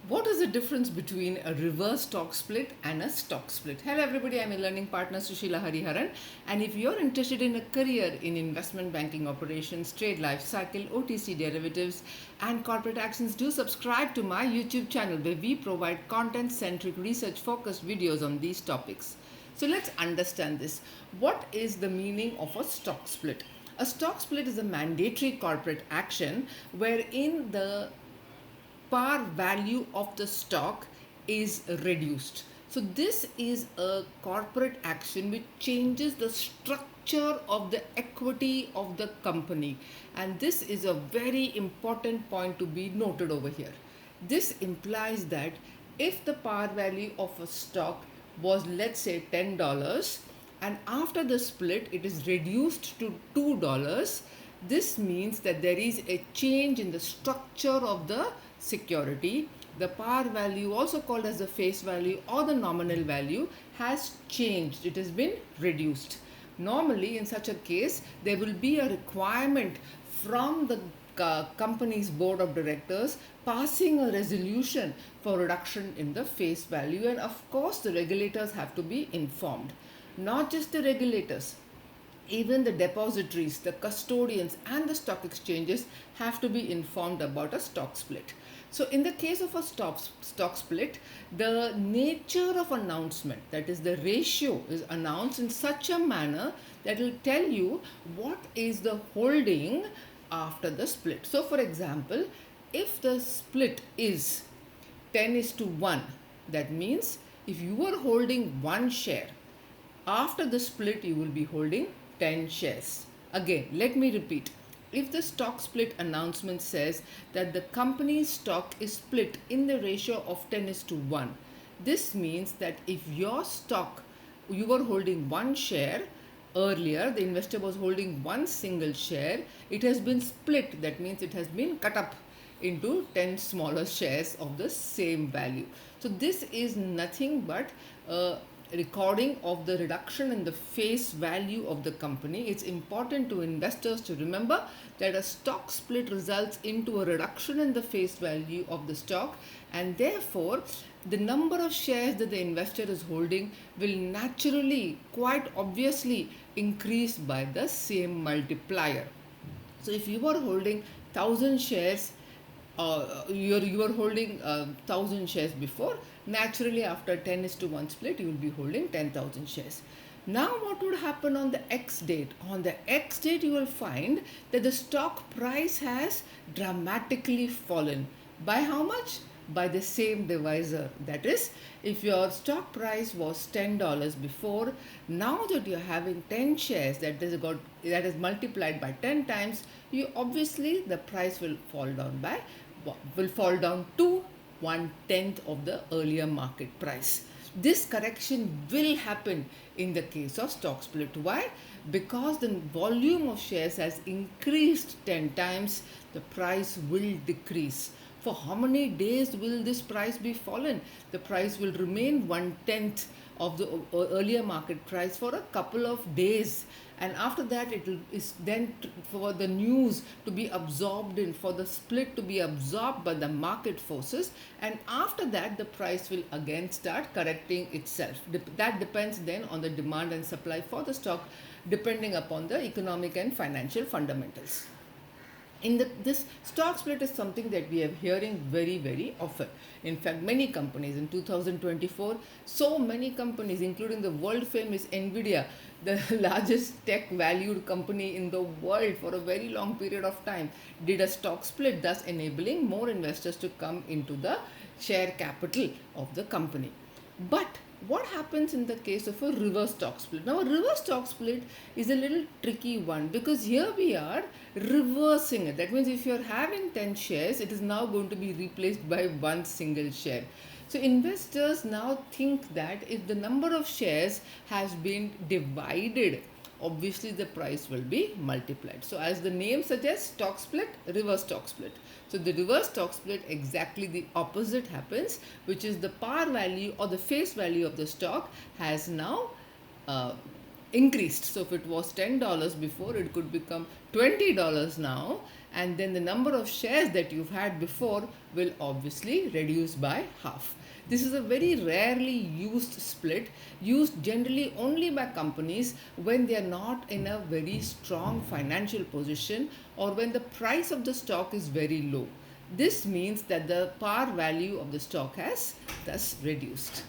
What is the difference between a reverse stock split and a stock split? Hello everybody, I'm your learning partner Sushila Hariharan, and if you're interested in a career in investment banking operations, trade life cycle, OTC derivatives and corporate actions, do subscribe to my YouTube channel where we provide content-centric research focused videos on these topics. So let's understand this. What is the meaning of a stock split? A stock split is a mandatory corporate action wherein the par value of the stock is reduced. So this is a corporate action which changes the structure of the equity of the company, and this is a very important point to be noted over here. This implies that if the par value of a stock was, let's say, $10, and after the split it is reduced to $2, this means that there is a change in the structure of the security. The par value, also called as the face value or the nominal value, has changed. It has been reduced. Normally, in such a case, there will be a requirement from the company's board of directors passing a resolution for reduction in the face value, and of course the regulators have to be informed. Not just the regulators, even the depositories, the custodians, and the stock exchanges have to be informed about a stock split. So, in the case of a stock split, the nature of announcement, that is, the ratio, is announced in such a manner that will tell you what is the holding after the split. So, for example, if the split is 10 is to 1, that means if you are holding one share, after the split you will be holding 10 shares. Again, let me repeat. If the stock split announcement says that the company's stock is split in the ratio of 10 is to 1, this means that if your stock, you were holding one share earlier, the investor was holding one single share, it has been split. That means it has been cut up into 10 smaller shares of the same value. So this is nothing but recording of the reduction in the face value of the company. It's important to investors to remember that a stock split results into a reduction in the face value of the stock, and therefore the number of shares that the investor is holding will naturally, quite obviously, increase by the same multiplier. So if you are holding 1000 shares, you are holding 1000 shares before, naturally after 10 is to 1 split you will be holding 10,000 shares. Now what would happen on the X date? On the X date you will find that the stock price has dramatically fallen. By how much? By the same divisor. That is, if your stock price was $10 before, now that you're having 10 shares, that is multiplied by 10 times, you obviously the price will fall down to 1/10 of the earlier market price. This correction will happen in the case of stock split. Why? Because the volume of shares has increased 10 times, the price will decrease. For how many days will this price be fallen? The price will remain 1/10 of the earlier market price for a couple of days, and after that it is then for the news to be absorbed in, for the split to be absorbed by the market forces, and after that the price will again start correcting itself. That depends then on the demand and supply for the stock, depending upon the economic and financial fundamentals. This stock split is something that we are hearing very often. In fact, many companies in 2024, so many companies, including the world famous Nvidia, the largest tech valued company in the world for a very long period of time, did a stock split, thus enabling more investors to come into the share capital of the company. But what happens in the case of a reverse stock split? Now, a reverse stock split is a little tricky one, because here we are reversing it. That means if you're having 10 shares, it is now going to be replaced by one single share. So investors now think that if the number of shares has been divided, obviously the price will be multiplied. So as the name suggests, stock split, reverse stock split. So the reverse stock split, exactly the opposite happens, which is the par value or the face value of the stock has now increased. So if it was $10 before, it could become $20 now, and then the number of shares that you've had before will obviously reduce by half. This is a very rarely used split, used generally only by companies when they are not in a very strong financial position or when the price of the stock is very low. This means that the par value of the stock has thus reduced.